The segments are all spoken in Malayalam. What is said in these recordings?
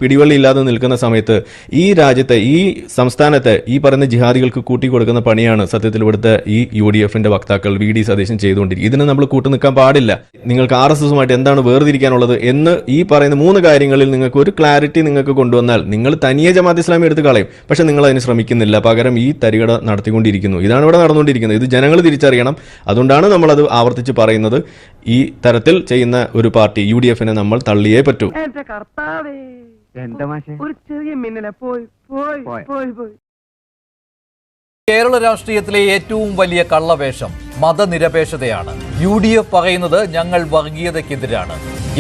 പിടിവള്ളി ഇല്ലാതെ നിൽക്കുന്ന സമയത്ത് ഈ രാജ്യത്തെ ഈ സംസ്ഥാനത്തെ ഈ പറയുന്ന ജിഹാദികൾക്ക് കൂട്ടിക്കൊടുക്കുന്ന പണിയാണ് സത്യത്തിൽ ഇവിടുത്തെ ഈ UDF-ന്റെ വക്താക്കൾ VD സതീശൻ ചെയ്തുകൊണ്ടിരിക്കും. ഇതിന് നമ്മൾ കൂട്ടുനിൽക്കാൻ പാടില്ല. നിങ്ങൾക്ക് RSSുമായിട്ട് എന്താണ് വേർതിരിക്കാനുള്ളത് എന്ന് ഈ പറയുന്ന 3 കാര്യങ്ങളിൽ നിങ്ങൾക്ക് ഒരു ക്ലാരിറ്റി നിങ്ങൾക്ക് കൊണ്ടുവന്നാൽ നിങ്ങൾ തനിയെ ജമാഅത്ത് ഇസ്ലാമി എടുത്ത് കളയും. പക്ഷെ നിങ്ങൾ അതിന് ശ്രമിക്കുന്നില്ല, പകരം ഈ തരികട നടത്തിക്കൊണ്ടിരിക്കുന്നു. ഇതാണ് ഇവിടെ നടന്നുകൊണ്ടിരിക്കുന്നത്. ഇത് ജനങ്ങൾ തിരിച്ചറിയണം. അതുകൊണ്ടാണ് നമ്മളത് ആവർത്തിച്ച് പറയുന്നത്. ഈ തരത്തിൽ ചെയ്യുന്ന ഒരു പാർട്ടി UDF-നെ നമ്മൾ തള്ളിയേ പറ്റൂ. കേരള രാഷ്ട്രീയത്തിലെ ഏറ്റവും വലിയ കള്ളവേഷം മതനിരപേക്ഷതയാണ്. UDF പറയുന്നത് ഞങ്ങൾ വർഗീയതയ്ക്കെതിരാണ്,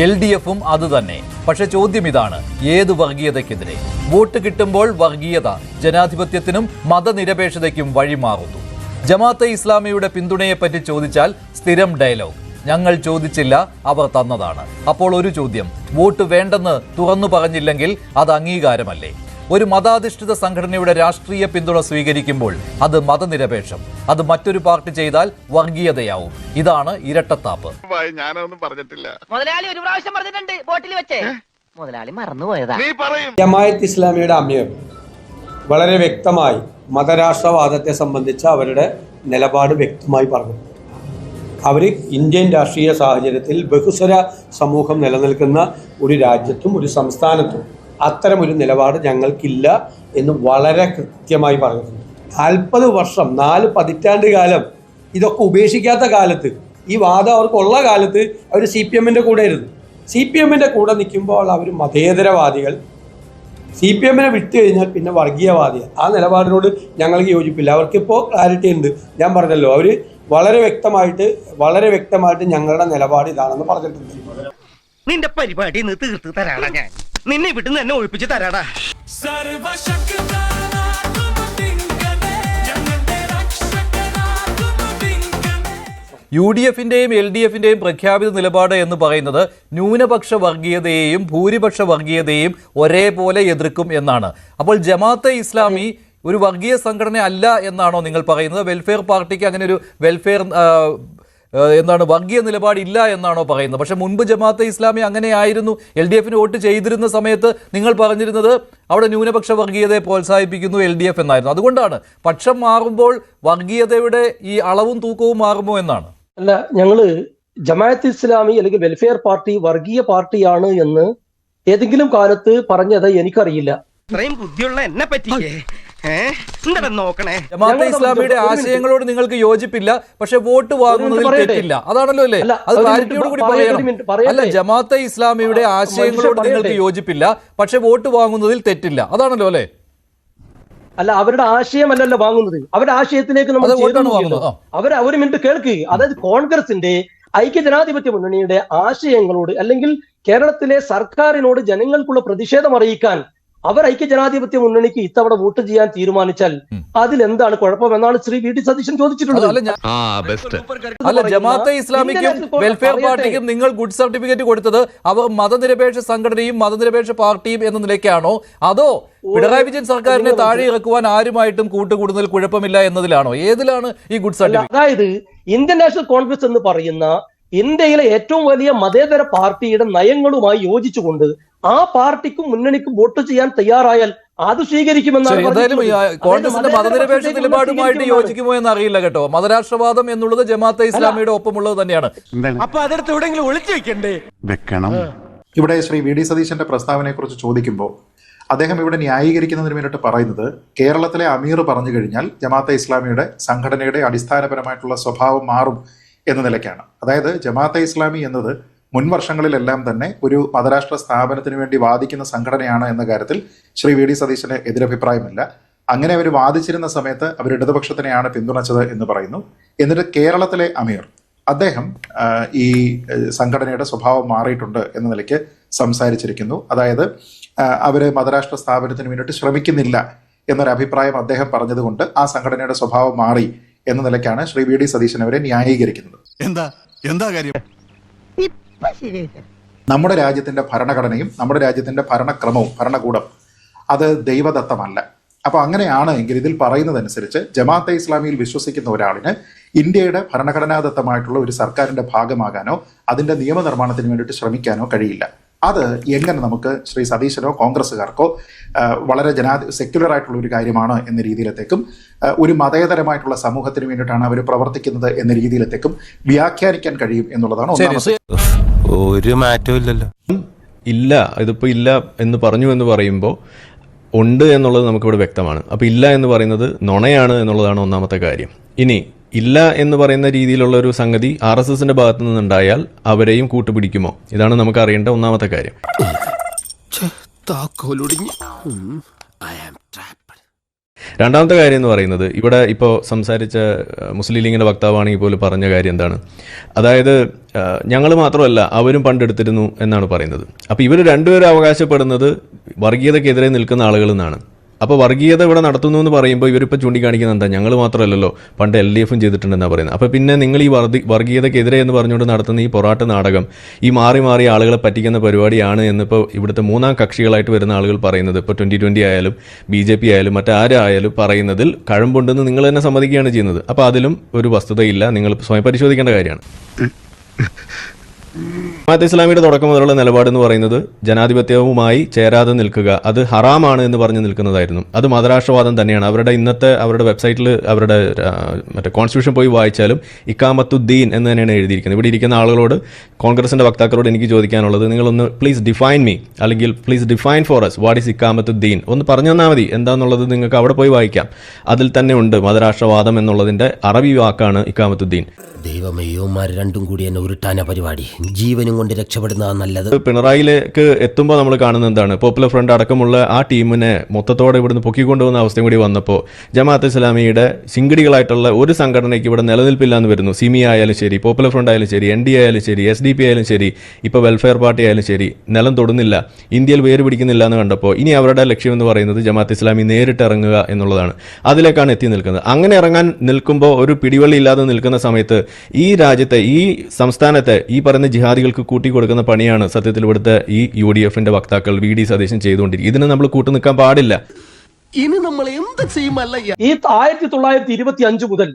LDF-ഉം അതുതന്നെ. പക്ഷെ ചോദ്യം ഇതാണ്, ഏത് വർഗീയതയ്ക്കെതിരെ? വോട്ട് കിട്ടുമ്പോൾ വർഗീയത ജനാധിപത്യത്തിനും മതനിരപേക്ഷതയ്ക്കും വഴിമാറുന്നു. ജമാഅത്തെ ഇസ്ലാമിയുടെ പിന്തുണയെപ്പറ്റി ചോദിച്ചാൽ സ്ഥിരം ഡയലോഗ്, ഞങ്ങൾ ചോദിച്ചില്ല, അവർ തന്നതാണ്. അപ്പോൾ ഒരു ചോദ്യം, വോട്ട് വേണ്ടെന്ന് തുറന്നു പറഞ്ഞില്ലെങ്കിൽ അത് അംഗീകാരമല്ലേ? ഒരു മതാധിഷ്ഠിത സംഘടനയുടെ രാഷ്ട്രീയ പിന്തുണ സ്വീകരിക്കുമ്പോൾ അത് മതനിരപേക്ഷം, അത് മറ്റൊരു പാർട്ടി ചെയ്താൽ വർഗീയതയാവും. ഇതാണ് ഇരട്ടത്താപ്പ്. ഞാനൊന്നും പറഞ്ഞിട്ടില്ല. മുതലാളി ഒരു പ്രാവശ്യം പറഞ്ഞിട്ടുണ്ട് ബോട്ടിൽ വെച്ചേ, മുതലാളി മറന്നുപോയതാ. ജമാഅത്ത് ഇസ്ലാമിയുടെ അമീർ വളരെ വ്യക്തമായി മതരാഷ്ട്രവാദത്തെ സംബന്ധിച്ച് അവരുടെ നിലപാട് വ്യക്തമായി പറഞ്ഞു. അവർ ഇന്ത്യൻ രാഷ്ട്രീയ സാഹചര്യത്തിൽ ബഹുസ്വര സമൂഹം നിലനിൽക്കുന്ന ഒരു രാജ്യത്തും ഒരു സംസ്ഥാനത്തും അത്തരമൊരു നിലപാട് ഞങ്ങൾക്കില്ല എന്ന് വളരെ കൃത്യമായി പറഞ്ഞിട്ടുണ്ട്. 40 വർഷം 4 പതിറ്റാണ്ട് കാലം ഇതൊക്കെ ഉപേക്ഷിക്കാത്ത കാലത്ത്, ഈ വാദം അവർക്കുള്ള കാലത്ത് അവർ CPM-ൻ്റെ കൂടെ ആയിരുന്നു. CPM-ൻ്റെ കൂടെ നിൽക്കുമ്പോൾ അവർ മതേതരവാദികൾ, CPM-നെ വിട്ടു കഴിഞ്ഞാൽ പിന്നെ വർഗീയവാദികൾ. ആ നിലപാടിനോട് ഞങ്ങൾക്ക് യോജിപ്പില്ല. അവർക്കിപ്പോൾ ക്ലാരിറ്റി ഉണ്ട്. ഞാൻ പറഞ്ഞല്ലോ, അവർ വളരെ വ്യക്തമായിട്ട് ഞങ്ങളുടെ നിലപാട് ഇതാണെന്ന് പറഞ്ഞിട്ടുണ്ട്. നിന്റെ പരിപാടി തീർത്ത് തരാടാ, ഞാൻ നിന്നെ വിട്ടുന്ന് എന്നെ ഒഴിപ്പിച്ച് തരാടാ. UDF-ന്റെയും LDF-ന്റെയും പ്രഖ്യാപിത നിലപാട് എന്ന് പറയുന്നത് ന്യൂനപക്ഷ വർഗീയതയെയും ഭൂരിപക്ഷ വർഗീയതയെയും ഒരേപോലെ എതിർക്കും എന്നാണ്. അപ്പോൾ ജമാഅത്തെ ഇസ്ലാമി ഒരു വർഗീയ സംഘടന അല്ല എന്നാണോ നിങ്ങൾ പറയുന്നത്? വെൽഫെയർ പാർട്ടിക്ക് അങ്ങനെ ഒരു വെൽഫെയർ വർഗീയ നിലപാടില്ല എന്നാണോ പറയുന്നത്? പക്ഷെ മുൻപ് ജമാഅത്തെ ഇസ്ലാമി അങ്ങനെയായിരുന്നു. LDF-ന് വോട്ട് ചെയ്തിരുന്ന സമയത്ത് നിങ്ങൾ പറഞ്ഞിരുന്നത് അവിടെ ന്യൂനപക്ഷ വർഗീയതയെ പ്രോത്സാഹിപ്പിക്കുന്നു LDF എന്നായിരുന്നു. അതുകൊണ്ടാണ് പക്ഷം മാറുമ്പോൾ വർഗീയതയുടെ ഈ അളവും തൂക്കവും മാറുമോ എന്നാണ്. അല്ല, ഞങ്ങള് ജമാഅത്ത് ഇസ്ലാമി അല്ലെങ്കിൽ വെൽഫെയർ പാർട്ടി വർഗീയ പാർട്ടിയാണ് എന്ന് ഏതെങ്കിലും കാലത്ത് പറഞ്ഞത് എനിക്കറിയില്ല. ഇത്രയും ബുദ്ധിയുള്ള എന്നെ പറ്റിയേ നോക്കണേ. ജമാഅത്തെ ഇസ്ലാമിയുടെ ആശയങ്ങളോട് നിങ്ങൾക്ക് യോജിപ്പില്ല, പക്ഷെ വോട്ട് വാങ്ങുന്നതിൽ തെറ്റില്ല, അതാണല്ലോ അല്ലേ? അത് ക്ലാരിറ്റിയോട് കൂടി പറയണം. അല്ല, ജമാഅത്തെ ഇസ്ലാമിയുടെ ആശയങ്ങളോട് നിങ്ങൾക്ക് യോജിപ്പില്ല, പക്ഷെ വോട്ട് വാങ്ങുന്നതിൽ തെറ്റില്ല, അതാണല്ലോ അല്ലേ? അല്ല, അവരുടെ ആശയമല്ലല്ലോ വാങ്ങുന്നത്, അവരുടെ ആശയത്തിലേക്ക് നമ്മൾ ഒരു മിനിറ്റ് കേൾക്ക്. അതായത് കോൺഗ്രസിന്റെ ഐക്യജനാധിപത്യ മുന്നണിയുടെ ആശയങ്ങളോട് അല്ലെങ്കിൽ കേരളത്തിലെ സർക്കാരിനോട് ജനങ്ങൾക്കുള്ള പ്രതിഷേധം അറിയിക്കാൻ അവർ ഐക്യജനാധിപത്യ മുന്നണിക്ക് ഇത്തവണ വോട്ട് ചെയ്യാൻ തീരുമാനിച്ചാൽ അതിലെന്താണ് കുഴപ്പമെന്നാണ് ശ്രീ VD സതീശൻ ചോദിച്ചിട്ടുള്ളത്. അല്ല, ജമാഅത്തെ ഇസ്ലാമിക്കും വെൽഫെയർ പാർട്ടിക്കും നിങ്ങൾ ഗുഡ് സർട്ടിഫിക്കറ്റ് കൊടുത്തത് അവർ മതനിരപേക്ഷ സംഘടനയും മതനിരപേക്ഷ പാർട്ടിയും എന്ന നിലയ്ക്കാണോ, അതോ പിണറായി വിജയൻ സർക്കാരിനെ താഴെ ഇറക്കുവാൻ ആരുമായിട്ടും കൂട്ടുകൂടുന്നതിൽ കുഴപ്പമില്ല എന്നതിലാണോ? ഏതിലാണ് ഈ ഗുഡ് സർട്ടിഫിക്കറ്റ്? അതായത് ഇന്ത്യൻ നാഷണൽ കോൺഗ്രസ് എന്ന് പറയുന്ന ഇന്ത്യയിലെ ഏറ്റവും വലിയ മതേതര പാർട്ടിയുടെ നയങ്ങളുമായി യോജിച്ചുകൊണ്ട് ആ പാർട്ടിക്കും മുന്നണിക്കും വോട്ട് ചെയ്യാൻ തയ്യാറായാൽ അത് സ്വീകരിക്കുമെന്നാണ്. കോൺഗ്രസിന്റെ മതനിരപേക്ഷ നിലപാടുമായിട്ട് യോജിക്കുമോ എന്ന് അറിയില്ല കേട്ടോ. മതരാഷ്ട്രവാദം എന്നുള്ളത് ജമാഅത്തെ ഇസ്ലാമിയുടെ ഒപ്പമുള്ളത് തന്നെയാണ്. അപ്പൊ അതെടുത്ത് എവിടെയെങ്കിലും ഒളിച്ചു വെക്കണ്ടേ? വെക്കണം. ഇവിടെ ശ്രീ VD സതീശന്റെ പ്രസ്താവനയെ കുറിച്ച് ചോദിക്കുമ്പോൾ അദ്ദേഹം ഇവിടെ ന്യായീകരിക്കുന്നതിന് വേണ്ടിയിട്ട് പറയുന്നത് കേരളത്തിലെ അമീർ പറഞ്ഞു കഴിഞ്ഞാൽ ജമാഅത്തെ ഇസ്ലാമിയുടെ സംഘടനയുടെ അടിസ്ഥാനപരമായിട്ടുള്ള സ്വഭാവം മാറും എന്ന നിലയ്ക്കാണ്. അതായത് ജമാഅത്തെ ഇസ്ലാമി എന്നത് മുൻ വർഷങ്ങളിലെല്ലാം തന്നെ ഒരു മതരാഷ്ട്ര സ്ഥാപനത്തിന് വേണ്ടി വാദിക്കുന്ന സംഘടനയാണ് എന്ന കാര്യത്തിൽ ശ്രീ VD സതീശന് എതിരഭിപ്രായമില്ല. അങ്ങനെ അവർ വാദിച്ചിരുന്ന സമയത്ത് അവർ ഇടതുപക്ഷത്തിനെയാണ് പിന്തുണച്ചത് എന്ന് പറയുന്നു. എന്നിട്ട് കേരളത്തിലെ അമീർ അദ്ദേഹം ഈ സംഘടനയുടെ സ്വഭാവം മാറിയിട്ടുണ്ട് എന്ന നിലയ്ക്ക് സംസാരിച്ചിരിക്കുന്നു. അതായത് അവർ മതരാഷ്ട്ര സ്ഥാപനത്തിന് വേണ്ടിയിട്ട് ശ്രമിക്കുന്നില്ല എന്നൊരു അഭിപ്രായം അദ്ദേഹം പറഞ്ഞതുകൊണ്ട് ആ സംഘടനയുടെ സ്വഭാവം മാറി എന്ന നിലയ്ക്കാണ് ശ്രീ VD സതീശൻ അവരെ ന്യായീകരിക്കുന്നത്. എന്താ കാര്യം? നമ്മുടെ രാജ്യത്തിന്റെ ഭരണഘടനയും നമ്മുടെ രാജ്യത്തിന്റെ ഭരണക്രമവും ഭരണകൂടം അത് ദൈവദത്തമല്ല. അപ്പൊ അങ്ങനെയാണ് എങ്കിൽ ഇതിൽ പറയുന്നതനുസരിച്ച് ജമാഅത്തെ ഇസ്ലാമിയിൽ വിശ്വസിക്കുന്ന ഒരാളിന് ഇന്ത്യയുടെ ഭരണഘടനാദത്തമായിട്ടുള്ള ഒരു സർക്കാരിന്റെ ഭാഗമാകാനോ അതിന്റെ നിയമനിർമ്മാണത്തിന് വേണ്ടിയിട്ട് ശ്രമിക്കാനോ കഴിയില്ല. അത് എങ്ങനെ നമുക്ക് ശ്രീ സതീശനോ കോൺഗ്രസ്സുകാർക്കോ വളരെ സെക്യുലർ ആയിട്ടുള്ള ഒരു കാര്യമാണ് എന്ന രീതിയിലത്തേക്കും ഒരു മതേതരമായിട്ടുള്ള സമൂഹത്തിന് വേണ്ടിയിട്ടാണ് അവർ പ്രവർത്തിക്കുന്നത് എന്ന രീതിയിലത്തേക്കും വ്യാഖ്യാനിക്കാൻ കഴിയും എന്നുള്ളതാണ് ഒന്നാമത്തെ. ഒരു മാറ്റവും ഇല്ലല്ലോ. ഇല്ല, ഇതിപ്പോൾ ഇല്ല എന്ന് പറഞ്ഞു എന്ന് പറയുമ്പോൾ ഉണ്ട് എന്നുള്ളത് നമുക്കിവിടെ വ്യക്തമാണ്. അപ്പോൾ ഇല്ല എന്ന് പറയുന്നത് നുണയാണ് എന്നുള്ളതാണ് ഒന്നാമത്തെ കാര്യം. ഇനി ഇല്ല എന്ന് പറയുന്ന രീതിയിലുള്ള ഒരു സംഗതി RSSന്റെ ഭാഗത്തു നിന്നുണ്ടായാൽ അവരെയും കൂട്ടുപിടിക്കുമോ? ഇതാണ് നമുക്ക് അറിയേണ്ട ഒന്നാമത്തെ കാര്യം. രണ്ടാമത്തെ കാര്യം എന്ന് പറയുന്നത്, ഇവിടെ ഇപ്പോൾ സംസാരിച്ച മുസ്ലിം ലീഗിൻ്റെ വക്താവാണെങ്കിൽ പോലും പറഞ്ഞ കാര്യം എന്താണ്? അതായത് ഞങ്ങൾ മാത്രമല്ല അവരും പണ്ടെടുത്തിരുന്നു എന്നാണ് പറയുന്നത്. അപ്പോൾ ഇവർ രണ്ടുപേരും അവകാശപ്പെടുന്നത് വർഗീയതയ്ക്കെതിരെ നിൽക്കുന്ന ആളുകൾ എന്നാണ്. അപ്പോൾ വർഗീയത ഇവിടെ നടത്തുന്നു എന്ന് പറയുമ്പോൾ ഇവരിപ്പോൾ ചൂണ്ടിക്കാണിക്കുന്നത് എന്താ? ഞങ്ങൾ മാത്രമല്ലല്ലോ, പണ്ട് LDFും ചെയ്തിട്ടുണ്ടെന്നാണ് പറയുന്നത്. അപ്പോൾ പിന്നെ നിങ്ങൾ ഈ വർഗീയതയ്ക്കെതിരെ എന്ന് പറഞ്ഞുകൊണ്ട് നടത്തുന്ന ഈ പൊറാട്ട് നാടകം, ഈ മാറി മാറി ആളുകളെ പറ്റിക്കുന്ന പരിപാടിയാണ് എന്നിപ്പോൾ ഇവിടുത്തെ മൂന്നാം കക്ഷികളായിട്ട് വരുന്ന ആളുകൾ പറയുന്നത്. ഇപ്പോൾ 2020 ആയാലും BJP ആയാലും മറ്റാരായാലും പറയുന്നതിൽ കഴമ്പുണ്ടെന്ന് നിങ്ങൾ തന്നെ സമ്മതിക്കുകയാണ് ചെയ്യുന്നത്. അപ്പോൾ അതിലും ഒരു വസ്തുതയില്ല. നിങ്ങൾ സ്വയം പരിശോധിക്കേണ്ട കാര്യമാണ്. ജമാഅത്തെ ഇസ്ലാമിയുടെ തുടക്കം മുതലുള്ള നിലപാട് എന്ന് പറയുന്നത് ജനാധിപത്യവുമായി ചേരാതെ നിൽക്കുക, അത് ഹറാമാണ് എന്ന് പറഞ്ഞ് നിൽക്കുന്നതായിരുന്നു. അത് മതരാഷ്ട്രവാദം തന്നെയാണ്. അവരുടെ വെബ്സൈറ്റിൽ അവരുടെ മറ്റേ കോൺസ്റ്റിറ്റ്യൂഷൻ പോയി വായിച്ചാലും ഇക്കാമത്തുദ്ദീൻ എന്ന് തന്നെയാണ് എഴുതിയിരിക്കുന്നത്. ഇവിടെ ഇരിക്കുന്ന ആളുകളോട്, കോൺഗ്രസിന്റെ വക്താക്കളോട് എനിക്ക് ചോദിക്കാനുള്ളത്, നിങ്ങളൊന്ന് പ്ലീസ് ഡിഫൈൻ മീ, അല്ലെങ്കിൽ please define for us what is ഇക്കാമത്തുദ്ദീൻ ഒന്ന് പറഞ്ഞു തന്നാൽ മതി. എന്താണെന്നുള്ളത് നിങ്ങൾക്ക് അവിടെ പോയി വായിക്കാം. അതിൽ തന്നെ ഉണ്ട് മതരാഷ്ട്രവാദം എന്നുള്ളതിന്റെ അറബി വാക്കാണ് ഇക്കാമത്തുദ്ദീൻ. ദൈവമേയോമാർ രണ്ടും കൂടി എന്നെ ഉരുട്ടാന പരിപാടി, ജീവനും കൊണ്ട് രക്ഷപ്പെടുന്നതാണ് നല്ലത്. പിണറായിലേക്ക് എത്തുമ്പോൾ നമ്മൾ കാണുന്നത് എന്താണ്? പോപ്പുലർ ഫ്രണ്ട് അടക്കമുള്ള ആ ടീമിനെ മൊത്തത്തോടെ ഇവിടുന്ന് പൊക്കിക്കൊണ്ടുവന്ന അവസ്ഥയും കൂടി വന്നപ്പോൾ ജമാഅത്തെ ഇസ്ലാമിയുടെ ശിങ്കിടികളായിട്ടുള്ള ഒരു സംഘടനയ്ക്ക് ഇവിടെ നിലനിൽപ്പില്ല എന്ന് വരുന്നു. സിമി ആയാലും ശരി, പോപ്പുലർ ഫ്രണ്ട് ആയാലും ശരി, NDA ആയാലും ശരി, SDP ആയാലും ശരി, ഇപ്പോൾ വെൽഫെയർ പാർട്ടി ആയാലും ശരി, നിലം തൊടുന്നില്ല, ഇന്ത്യയിൽ വേര് പിടിക്കുന്നില്ല എന്ന് കണ്ടപ്പോൾ ഇനി അവരുടെ ലക്ഷ്യം എന്ന് പറയുന്നത് ജമാഅത്തെ ഇസ്ലാമി നേരിട്ട് ഇറങ്ങുക എന്നുള്ളതാണ്. അതിലേക്കാണ് എത്തി നിൽക്കുന്നത്. അങ്ങനെ ഇറങ്ങാൻ നിൽക്കുമ്പോൾ, ഒരു പിടിവള്ളി ഇല്ലാതെ നിൽക്കുന്ന സമയത്ത് ഈ രാജ്യത്തെ, ഈ സംസ്ഥാനത്തെ ഈ പറയുന്ന ജിഹാദികൾക്ക് കൂട്ടിക്കൊടുക്കുന്ന പണിയാണ് സത്യത്തിൽ ഇവിടുത്തെ ഈ UDFന്റെ വക്താക്കൾ VD സതീശൻ ചെയ്തുകൊണ്ടിരിക്കും. ഇതിന് നമ്മൾ കൂട്ടു നിൽക്കാൻ പാടില്ല. ഇനി നമ്മൾ എന്ത് ചെയ്യുമല്ല? ഈ 1925 മുതൽ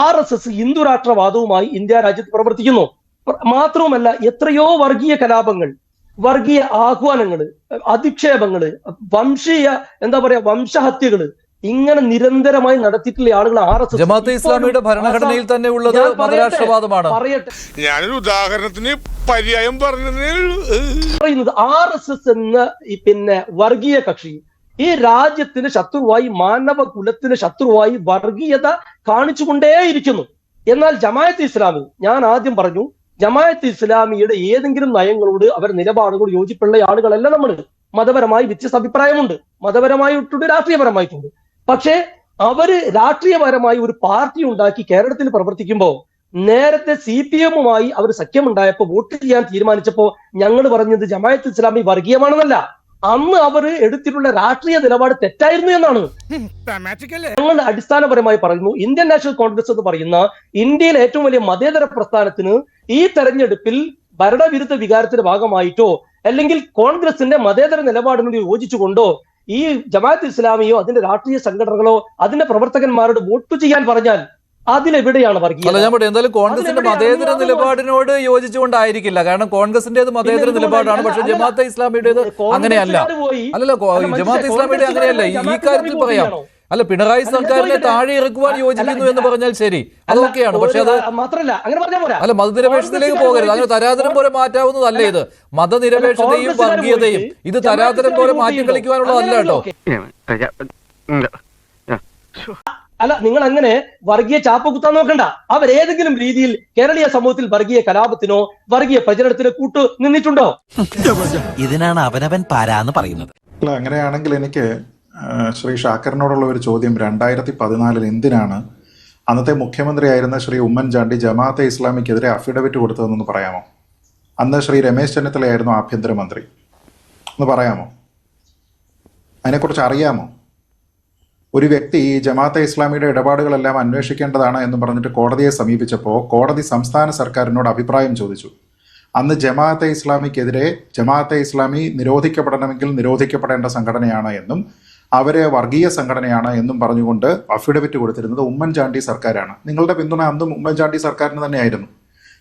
RSS ഹിന്ദുരാഷ്ട്രവാദവുമായി ഇന്ത്യ രാജ്യത്ത് പ്രവർത്തിക്കുന്നു. മാത്രവുമല്ല, എത്രയോ വർഗീയ കലാപങ്ങൾ, വർഗീയ ആഹ്വാനങ്ങള്, അധിക്ഷേപങ്ങള്, വംശഹത്യകള് ഇങ്ങനെ നിരന്തരമായി നടത്തിയിട്ടുള്ള ആളുകൾ RSS. ജമാഅത്തെ ഇസ്ലാമിയുടെ ഭരണഘടനയിൽ തന്നെ ഉള്ളത് മതരാഷ്ട്രവാദമാണ്. ഞാനൊരു ഉദാഹരണത്തിന് പര്യായം പറയുന്നത് RSS എന്ന വർഗീയ കക്ഷി ഈ രാജ്യത്തിന് ശത്രുവായി, മാനവ കുലത്തിന് ശത്രുവായി വർഗീയത കാണിച്ചുകൊണ്ടേയിരിക്കുന്നു. എന്നാൽ ജമാഅത്തെ ഇസ്ലാമി, ഞാൻ ആദ്യം പറഞ്ഞു, ജമാഅത്തെ ഇസ്ലാമിയുടെ ഏതെങ്കിലും നയങ്ങളോട്, അവർ നിലപാടുകളോട് യോജിപ്പുള്ള ആളുകളല്ല നമ്മൾ. മതപരമായി വ്യത്യസ്ത അഭിപ്രായമുണ്ട്, മതപരമായിട്ടുണ്ട്, രാഷ്ട്രീയപരമായിട്ടുണ്ട്. പക്ഷേ അവര് രാഷ്ട്രീയപരമായി ഒരു പാർട്ടി ഉണ്ടാക്കി കേരളത്തിൽ പ്രവർത്തിക്കുമ്പോൾ, നേരത്തെ CPM-മായി അവർ സഖ്യമുണ്ടായപ്പോൾ വോട്ട് ചെയ്യാൻ തീരുമാനിച്ചപ്പോൾ ഞങ്ങൾ പറഞ്ഞത് ജമാഅത്തെ ഇസ്ലാമി വർഗീയമാണെന്നല്ല, അന്ന് അവർ എടുത്തിട്ടുള്ള രാഷ്ട്രീയ നിലപാട് തെറ്റായിരുന്നു എന്നാണ്. ഞങ്ങൾ അടിസ്ഥാനപരമായി പറയുന്നു, ഇന്ത്യൻ നാഷണൽ കോൺഗ്രസ് എന്ന് പറയുന്ന ഇന്ത്യയിലെ ഏറ്റവും വലിയ മതേതര പ്രസ്ഥാനത്തിന് ഈ തെരഞ്ഞെടുപ്പിൽ ഭരണവിരുദ്ധ വികാരത്തിന്റെ ഭാഗമായിട്ടോ അല്ലെങ്കിൽ കോൺഗ്രസിന്റെ മതേതര നിലപാടിനോട് യോജിച്ചുകൊണ്ടോ ഈ ജമാഅത്ത് ഇസ്ലാമിയോ അതിന്റെ രാഷ്ട്രീയ സംഘടനകളോ അതിന്റെ പ്രവർത്തകന്മാരോട് വോട്ട് ചെയ്യാൻ പറഞ്ഞാൽ അതിലെവിടെയാണ് വർഗീയത? അല്ല, ഞാൻ പറയും, എന്തായാലും കോൺഗ്രസിന്റെ മതേതര നിലപാടിനോട് യോജിച്ചുകൊണ്ടായിരിക്കില്ല. കാരണം കോൺഗ്രസിന്റേത് മതേതര നിലപാടാണ്. പക്ഷെ ജമാഅത്തെ ഇസ്ലാമിയുടേത് അങ്ങനെയല്ല. അല്ലല്ലോ, ജമാഅത്തെ ഇസ്ലാമിയുടെ അങ്ങനെയല്ല. ഈ കാര്യത്തിൽ പറയാം, അല്ല, പിണറായി സർക്കാരിനെ താഴെ ഇറക്കുവാൻ യോജിക്കുന്നു എന്ന് പറഞ്ഞാൽ ശരി, അതൊക്കെയാണ്. പക്ഷെ അത് മാത്രമല്ല, അങ്ങനെ പറഞ്ഞാൽ പോരാ. അല്ല, മതനിരപേക്ഷതയിലേക്ക് പോകരുത്. അങ്ങനെ തരാതരം പോലെ മാറ്റാവുന്നതല്ല ഇത്. മതനിരപേക്ഷതയും വർഗീയതയും ഇത് തരാതരം പോലെ മാറ്റി കളിക്കുവാനുള്ളതല്ല കേട്ടോ. അല്ല, നിങ്ങൾ അങ്ങനെ വർഗീയ ചാപ്പ കുത്താൻ നോക്കണ്ട. അവരേതെങ്കിലും രീതിയിൽ കേരളീയ സമൂഹത്തിൽ വർഗീയ കലാപത്തിനോ വർഗീയ പ്രചരണത്തിനോ കൂട്ടു നിന്നിട്ടുണ്ടോ? ഇതിനാണ് അവനവൻ പാരാന്ന് പറയുന്നത്. അല്ല, അങ്ങനെയാണെങ്കിൽ എനിക്ക് ശ്രീ ഷാക്കറിനോടുള്ള ഒരു ചോദ്യം, 2014 എന്തിനാണ് അന്നത്തെ മുഖ്യമന്ത്രിയായിരുന്ന ശ്രീ ഉമ്മൻചാണ്ടി ജമാഅത്തെ ഇസ്ലാമിക്കെതിരെ അഫിഡവിറ്റ് കൊടുത്തതെന്നൊന്ന് പറയാമോ? അന്ന് ശ്രീ രമേശ് ചെന്നിത്തലയായിരുന്നു ആഭ്യന്തരമന്ത്രി. ഒന്ന് പറയാമോ? അതിനെക്കുറിച്ച് അറിയാമോ? ഒരു വ്യക്തി ഈ ജമാഅത്തെ ഇസ്ലാമിയുടെ ഇടപാടുകളെല്ലാം അന്വേഷിക്കേണ്ടതാണ് എന്ന് പറഞ്ഞിട്ട് കോടതിയെ സമീപിച്ചപ്പോൾ കോടതി സംസ്ഥാന സർക്കാരിനോട് അഭിപ്രായം ചോദിച്ചു. അന്ന് ജമാഅത്തെ ഇസ്ലാമിക്കെതിരെ, ജമാഅത്തെ ഇസ്ലാമി നിരോധിക്കപ്പെടണമെങ്കിൽ നിരോധിക്കപ്പെടേണ്ട സംഘടനയാണ് എന്നും അവരെ വർഗീയ സംഘടനയാണ് എന്നും പറഞ്ഞുകൊണ്ട് അഫിഡവിറ്റ് കൊടുത്തിരുന്നത് ഉമ്മൻചാണ്ടി സർക്കാരാണ്. നിങ്ങളുടെ പിന്തുണ അന്നും ഉമ്മൻചാണ്ടി സർക്കാരിന് തന്നെയായിരുന്നു.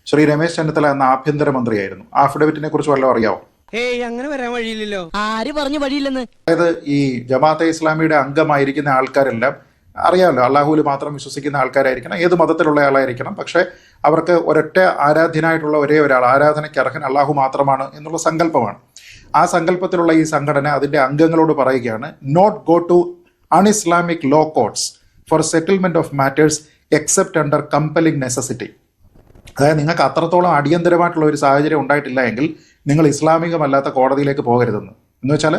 ശ്രീ രമേശ് ചെന്നിത്തല എന്ന ആഭ്യന്തരമന്ത്രിയായിരുന്നു. ആ അഫിഡവിറ്റിനെ കുറിച്ച് വല്ലതും അറിയാമോ? ഏയ് അങ്ങനെ വരാൻ വഴിയില്ലല്ലോ. ആര് പറഞ്ഞു വഴിയില്ലെന്ന്? അതായത് ഈ ജമാഅത്തെ ഇസ്ലാമിയുടെ അംഗമായിരിക്കുന്ന ആൾക്കാരെല്ലാം അറിയാമല്ലോ, അള്ളാഹുവിൽ മാത്രം വിശ്വസിക്കുന്ന ആൾക്കാരായിരിക്കണം, ഏത് മതത്തിലുള്ള ആളായിരിക്കണം, പക്ഷേ അവർക്ക് ഒരൊറ്റ ആരാധ്യനായിട്ടുള്ള ഒരേ ഒരാൾ, ആരാധനയ്ക്ക് അർഹൻ അള്ളാഹു മാത്രമാണ് എന്നുള്ള സങ്കല്പമാണ്. ആ സങ്കല്പത്തിലുള്ള ഈ സംഘടന അതിൻ്റെ അംഗങ്ങളോട് പറയുകയാണ്, not go to un-Islamic law courts for settlement of matters except under compelling necessity. അതായത് നിങ്ങൾക്ക് അത്രത്തോളം അടിയന്തരമായിട്ടുള്ള ഒരു സാഹചര്യം ഉണ്ടായിട്ടില്ല എങ്കിൽ നിങ്ങൾ ഇസ്ലാമികമല്ലാത്ത കോടതിയിലേക്ക് പോകരുതെന്ന്. എന്ന് വെച്ചാൽ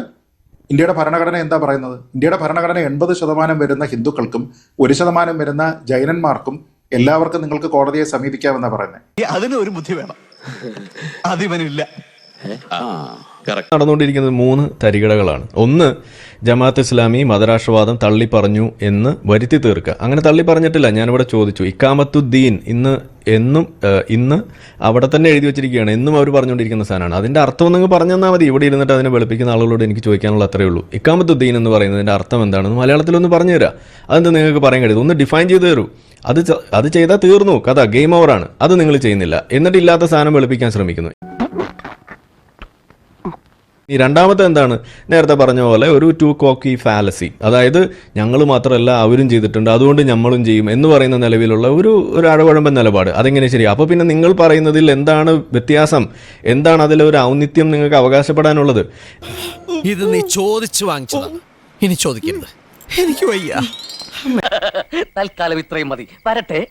ഇന്ത്യയുടെ ഭരണഘടന എന്താ പറയുന്നത്? ഇന്ത്യയുടെ ഭരണഘടന 80% വരുന്ന ഹിന്ദുക്കൾക്കും 1% വരുന്ന ജൈനന്മാർക്കും എല്ലാവർക്കും നിങ്ങൾക്ക് കോടതിയെ സമീപിക്കാമെന്നാണ് പറയുന്നത്. അതിന് ഒരു ബുദ്ധി വേണം, അതിവനില്ല. നടന്നുകൊണ്ടിരിക്കുന്നത് 3 തരികിടകളാണ്. ഒന്ന്, ജമാഅത്ത് ഇസ്ലാമി മതരാഷ്ട്രവാദം തള്ളി പറഞ്ഞു എന്ന് വരുത്തി തീർക്കുക. അങ്ങനെ തള്ളി പറഞ്ഞിട്ടില്ല. ഞാനിവിടെ ചോദിച്ചു, ഇക്കാമത്തുദ്ദീൻ ഇന്ന് അവിടെ തന്നെ എഴുതി വെച്ചിരിക്കുകയാണ്, എന്നും അവർ പറഞ്ഞുകൊണ്ടിരിക്കുന്ന സാധനമാണ്. അതിന്റെ അർത്ഥം നിങ്ങൾ പറഞ്ഞു തന്നാൽ മതി. ഇവിടെ ഇരുന്നിട്ട് അതിനെ വെളുപ്പിക്കുന്ന ആളുകളോട് എനിക്ക് ചോദിക്കാനുള്ള അത്രയേ ഉള്ളൂ. ഇക്കാമത്തുദ്ദീൻ എന്ന് പറയുന്നതിന്റെ അർത്ഥം എന്താണെന്ന് മലയാളത്തിലൊന്ന് പറഞ്ഞു തരാം. അതെന്താ നിങ്ങൾക്ക് പറയാൻ കഴിയും? ഒന്ന് ഡിഫൈൻ ചെയ്ത് തരൂ. അത് ചെയ്താൽ തീർന്നു കഥ, ഗെയിം ഓവറാണ്. അത് നിങ്ങൾ ചെയ്യുന്നില്ല, എന്നിട്ട് ഇല്ലാത്ത സാധനം വെളുപ്പിക്കാൻ ശ്രമിക്കുന്നു. ഈ രണ്ടാമത്തെ എന്താണ്? നേരത്തെ പറഞ്ഞ പോലെ ഒരു ടു കോക്കി ഫാലസി, അതായത് ഞങ്ങൾ മാത്രമല്ല അവരും ചെയ്തിട്ടുണ്ട് അതുകൊണ്ട് നമ്മളും ചെയ്യും എന്ന് പറയുന്ന നിലവിലുള്ള ഒരു അഴകുഴമ്പൻ നിലപാട്. അതെങ്ങനെ ശരി? അപ്പോൾ പിന്നെ നിങ്ങൾ പറയുന്നതിൽ എന്താണ് വ്യത്യാസം? എന്താണ് അതിലൊരു ഔന്നിത്യം നിങ്ങൾക്ക് അവകാശപ്പെടാനുള്ളത്? ഇത് നീ ചോദിച്ചു വാങ്ങിച്ചതാ, ഇനി ചോദിക്കരുത്. എനിക്ക് വയ്യ. തൽക്കാലം ഇത്രയും മതി. വരട്ടെ.